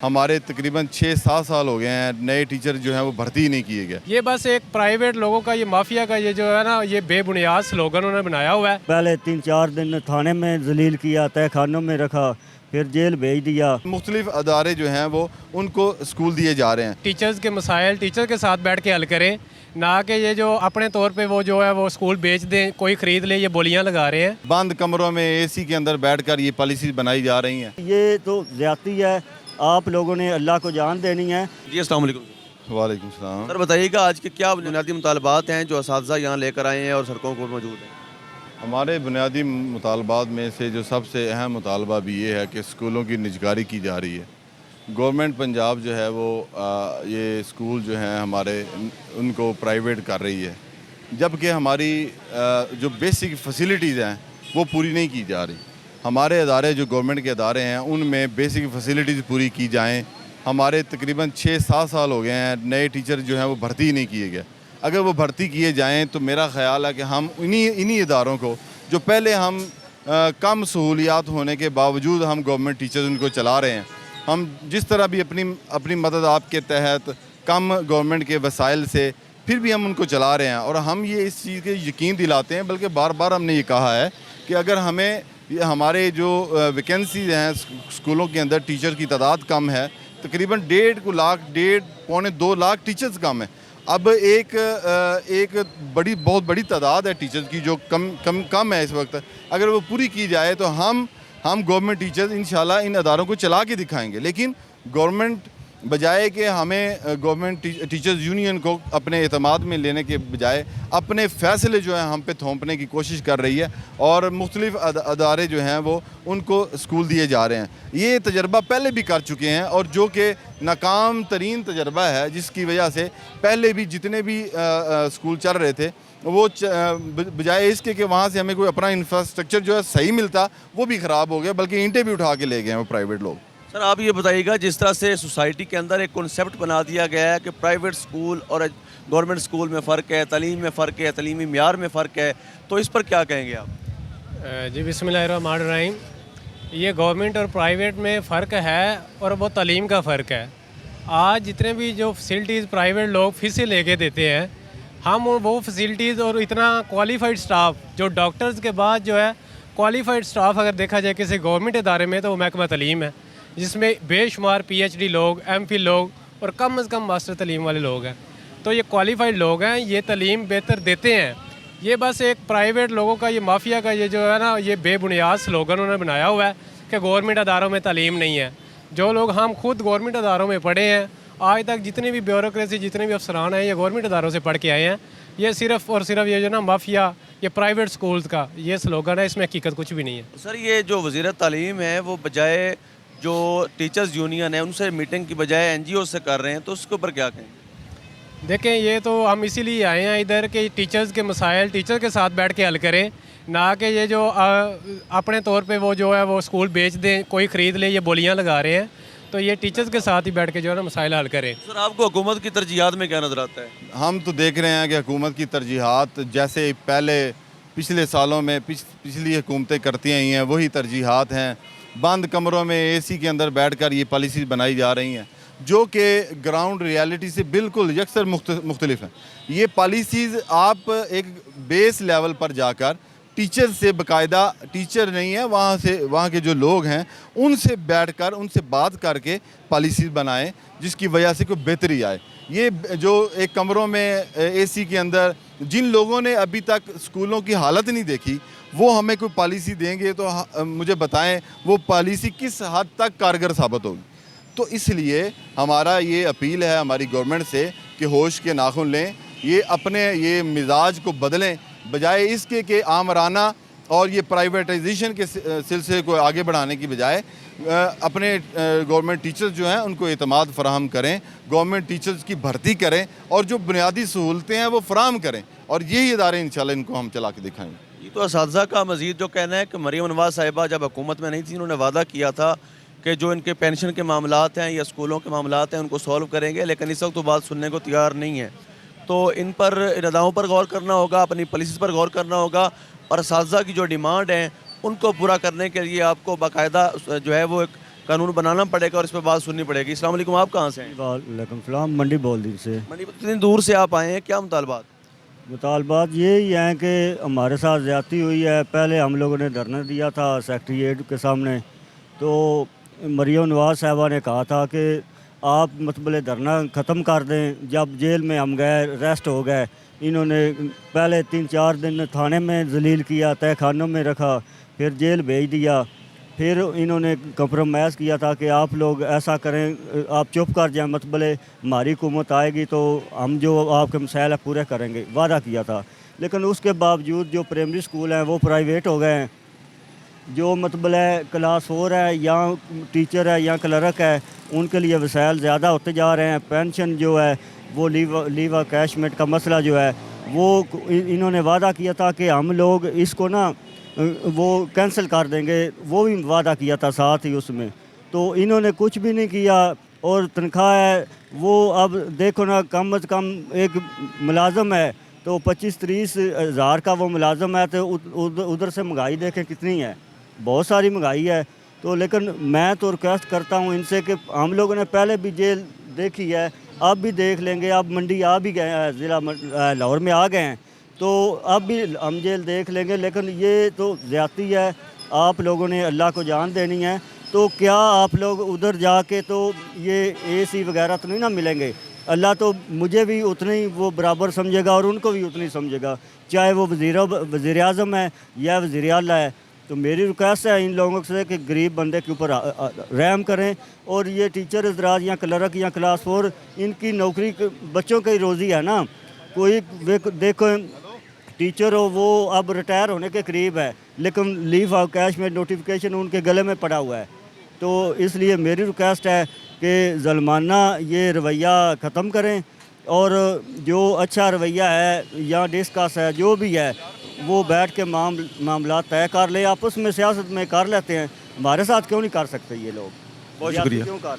हमारे तकरीबन 6-7 साल हो गए हैं, नए टीचर जो हैं वो भर्ती ही नहीं किए गए। ये बस एक प्राइवेट लोगों का, ये माफिया का ये जो है ना, ये बेबुनियाद स्लोगन उन्होंने बनाया हुआ है। पहले 3-4 दिन थाने में जलील किया, तय खानों में रखा, फिर जेल भेज दिया। मुख्तलिफ अदारे जो हैं वो उनको स्कूल दिए जा रहे हैं। टीचर्स के मसाइल टीचर के साथ बैठ के हल करें, ना कि ये जो अपने तौर पे वो जो है वो स्कूल बेच दें, कोई ख़रीद ले, ये बोलियां लगा रहे हैं। बंद कमरों में एसी के अंदर बैठकर ये पॉलिसी बनाई जा रही हैं। ये तो ज्यादती है, आप लोगों ने अल्लाह को जान देनी है। जी अस्सलाम वालेकुम। वालेकुम सलाम। सर बताइएगा आज के क्या बुनियादी मुतालबात हैं जो असातिज़ा यहाँ लेकर आए हैं और सड़कों पर मौजूद हैं। हमारे बुनियादी मुतालबात में से जो सबसे अहम मुतालबा भी ये है कि स्कूलों की निजकारी की जा रही है। गवर्नमेंट पंजाब जो है वो ये स्कूल जो हैं हमारे उनको प्राइवेट कर रही है, जबकि हमारी जो बेसिक फैसिलिटीज़ हैं वो पूरी नहीं की जा रही। हमारे अदारे जो गवर्नमेंट के अदारे हैं उनमें बेसिक फैसिलिटीज़ पूरी की जाएं। हमारे तकरीबन 6-7 साल हो गए हैं, नए टीचर जो हैं वो भर्ती ही नहीं किए गए। अगर वो भर्ती किए जाएं तो मेरा ख़्याल है कि हम इन्हीं इदारों को जो पहले हम कम सहूलियात होने के बावजूद हम गवर्नमेंट टीचर्स उनको चला रहे हैं, हम जिस तरह भी अपनी मदद आपके तहत कम गवर्नमेंट के वसाइल से फिर भी हम उनको चला रहे हैं। और हम ये इस चीज़ के यकीन दिलाते हैं, बल्कि बार बार हमने ये कहा है कि अगर हमें हमारे जो वैकेंसीज हैं स्कूलों के अंदर, टीचर की तादाद कम है, तकरीबन 1.5 लाख 1.5-2 लाख टीचर्स कम है। अब एक बहुत बड़ी तादाद है टीचर्स की जो कम है इस वक्त। अगर वो पूरी की जाए तो हम गवर्नमेंट टीचर्स इंशाल्लाह इन अदारों को चला के दिखाएंगे। लेकिन गवर्नमेंट बजाय कि हमें गवर्नमेंट टीचर्स यूनियन को अपने एतमाद में लेने के बजाय अपने फ़ैसले जो हैं हम पे थोपने की कोशिश कर रही है और मुख्तलिफ अदारे जो हैं वो उनको स्कूल दिए जा रहे हैं। ये तजर्बा पहले भी कर चुके हैं और जो कि नाकाम तरीन तजर्बा है, जिसकी वजह से पहले भी जितने भी स्कूल चल रहे थे वो बजाय इसके कि वहाँ से हमें कोई अपना इंफ्रास्ट्रक्चर जो है सही मिलता, वो भी ख़राब हो गया, बल्कि ईंटें भी उठा के ले गए हैं वो प्राइवेट लोग। सर आप ये बताइएगा, जिस तरह से सोसाइटी के अंदर एक कॉन्सेप्ट बना दिया गया है कि प्राइवेट स्कूल और गवर्नमेंट स्कूल में फ़र्क है, तालीम में फ़र्क है, तालीमी म्यार में फ़र्क है, तो इस पर क्या कहेंगे आप? जी बिस्मिल्लाहिर्रहमानिर्रहीम। ये गवर्नमेंट और प्राइवेट में फ़र्क है और वो तालीम का फ़र्क है। आज जितने भी जो फैसिलिटीज़ प्राइवेट लोग फिर से लेके देते हैं, हम वो फैसिलिटीज़ और इतना क्वालिफाइड स्टाफ, जो डॉक्टर्स के बाद जो है क्वालिफाइड स्टाफ अगर देखा जाए किसी गवर्नमेंट इदारे में, तो वो महकमा तालीम है, जिसमें बेशुमार PhD लोग, MPhil लोग और कम से कम मास्टर तालीम वाले लोग हैं। तो ये क्वालिफाइड लोग हैं, ये तालीम बेहतर देते हैं। ये बस एक प्राइवेट लोगों का, ये माफिया का ये जो है ना, ये बेबुनियाद स्लोगन उन्होंने बनाया हुआ है कि गवर्नमेंट अदारों में तालीम नहीं है। जो लोग हम खुद गवर्नमेंट अदारों में पढ़े हैं, आज तक जितनी भी ब्यूरोक्रेसी, जितने भी अफसरान हैं, ये गवर्नमेंट अदारों से पढ़ के आए हैं। ये सिर्फ़ और सिर्फ ये जो ना माफिया, ये प्राइवेट स्कूल्स का ये स्लोगन है, इसमें हकीकत कुछ भी नहीं है। सर ये जो वज़ीर तालीम है वो बजाय जो टीचर्स यूनियन है उनसे मीटिंग की बजाय NGO से कर रहे हैं, तो उसके ऊपर क्या कहेंगे? देखें, ये तो हम इसीलिए आए हैं इधर कि टीचर्स के मसाइल टीचर के साथ बैठ के हल करें, ना कि ये जो अपने तौर पे वो जो है वो स्कूल बेच दें, कोई ख़रीद ले, ये बोलियां लगा रहे हैं। तो ये टीचर्स के साथ ही बैठ के जो है ना मसाइल हल करें। सर आपको हुकूमत की तरजीहात में क्या नज़र आता है? हम तो देख रहे हैं कि हुकूमत की तरजीहात जैसे पहले पिछले सालों में पिछली हुकूमतें करती आई हैं वही तरजीहात हैं। बंद कमरों में AC के अंदर बैठकर ये पॉलिसी बनाई जा रही हैं, जो कि ग्राउंड रियलिटी से बिल्कुल यकसर मुख्तलिफ हैं। ये पॉलिसीज़ आप एक बेस लेवल पर जाकर टीचर से, बाकायदा टीचर नहीं है, वहाँ के जो लोग हैं उनसे बैठकर उनसे बात करके पॉलिसीज़ बनाएं, जिसकी वजह से कोई बेहतरी आए। ये जो एक कमरों में AC के अंदर जिन लोगों ने अभी तक स्कूलों की हालत नहीं देखी, वो हमें कोई पॉलिसी देंगे तो मुझे बताएं वो पॉलिसी किस हद तक कारगर साबित होगी। तो इसलिए हमारा ये अपील है हमारी गवर्नमेंट से कि होश के नाखून लें, ये अपने ये मिजाज को बदलें, बजाय इसके कि आमराना और ये प्राइवेटाइजेशन के सिलसिले को आगे बढ़ाने की बजाय अपने गवर्नमेंट टीचर्स जो हैं उनको एतमाद फराहम करें, गवर्नमेंट टीचर्स की भर्ती करें और जो बुनियादी सहूलतें हैं वो फराहम करें, और यही इदारे इंशाल्लाह इनको हम चला के दिखाएंगे। ये तो असातिज़ा का मज़ीद जो कहना है कि मरीम नवाज़ साहिबा जब हुकूमत में नहीं थी, उन्होंने वादा किया था कि जो इनके पेंशन के मामलात हैं या स्कूलों के मामलात हैं उनको सॉल्व करेंगे, लेकिन इस वक्त तो बात सुनने को तैयार नहीं है। तो इन पर इरादाओं पर गौर करना होगा, अपनी पॉलिसीज़ पर गौर करना होगा, और असातिज़ा की जो डिमांड है उनको पूरा करने के लिए आपको बाकायदा जो है वो एक कानून बनाना पड़ेगा और इस पर बात सुननी पड़ेगी। अस्सलाम वालेकुम, आप कहाँ से हैं? वालेकुम सलाम, मंडी बोल से। मंडी इतनी दूर से आप आए हैं, क्या मुतालबात? मुतालबात यही हैं कि हमारे साथ ज़्यादती हुई है। पहले हम लोगों ने धरना दिया था सेक्रेटेरिएट के सामने, तो मरियम नवाज़ साहिबा ने कहा था कि आप मतलब धरना ख़त्म कर दें। जब जेल में हम गए, रेस्ट हो गए, इन्होंने पहले 3-4 दिन थाने में जलील किया, तय खानों में रखा, फिर जेल भेज दिया। फिर इन्होंने कंप्रोमाइज़ किया था कि आप लोग ऐसा करें, आप चुप कर जाएं, मतलब हमारी हुकूमत आएगी तो हम जो आपके मसाइल है पूरे करेंगे, वादा किया था। लेकिन उसके बावजूद जो प्राइमरी स्कूल हैं वो प्राइवेट हो गए हैं। जो मतलब क्लास 4 है या टीचर है या क्लर्क है, उनके लिए वसाइल ज़्यादा होते जा रहे हैं। पेंशन जो है वो लीव कैशमेंट का मसला जो है वो इन्होंने वादा किया था कि हम लोग इसको ना वो कैंसिल कर देंगे, वो भी वादा किया था साथ ही उसमें। तो इन्होंने कुछ भी नहीं किया। और तनख्वाह है वो अब देखो ना, कम अज़ कम एक मुलाजम है तो 25-30 हज़ार का वो मुलाजम है, तो उधर से महंगाई देखें कितनी है, बहुत सारी महंगाई है। तो लेकिन मैं तो रिक्वेस्ट करता हूँ इनसे कि हम लोगों ने पहले भी जेल देखी है, अब भी देख लेंगे। अब मंडी आ भी गए हैं, ज़िला लाहौर में आ गए हैं, तो अब भी हम जेल देख लेंगे। लेकिन ये तो ज़्यादती है, आप लोगों ने अल्लाह को जान देनी है। तो क्या आप लोग उधर जाके तो ये AC वगैरह तो नहीं ना मिलेंगे? अल्लाह तो मुझे भी उतनी वो बराबर समझेगा और उनको भी उतनी समझेगा, चाहे वो वज़ीर आज़म है या वज़ीर आला है। तो मेरी रिक्वेस्ट है इन लोगों से कि गरीब बंदे के ऊपर रहम करें। और ये टीचर हज़रात या क्लर्क या क्लास 4, इनकी नौकरी बच्चों की रोज़ी है ना। कोई देखो टीचर हो वो अब रिटायर होने के करीब है, लेकिन लीव ऑफ कैश में नोटिफिकेशन उनके गले में पड़ा हुआ है। तो इसलिए मेरी रिक्वेस्ट है कि ज़ुल्माना ये रवैया ख़त्म करें और जो अच्छा रवैया है या डिस्कस है जो भी है वो बैठ के मामला तय कर ले। आपस में सियासत में कर लेते हैं, हमारे साथ क्यों नहीं कर सकते ये लोग? बहुत शुक्रिया। क्यों कर रहे हैं?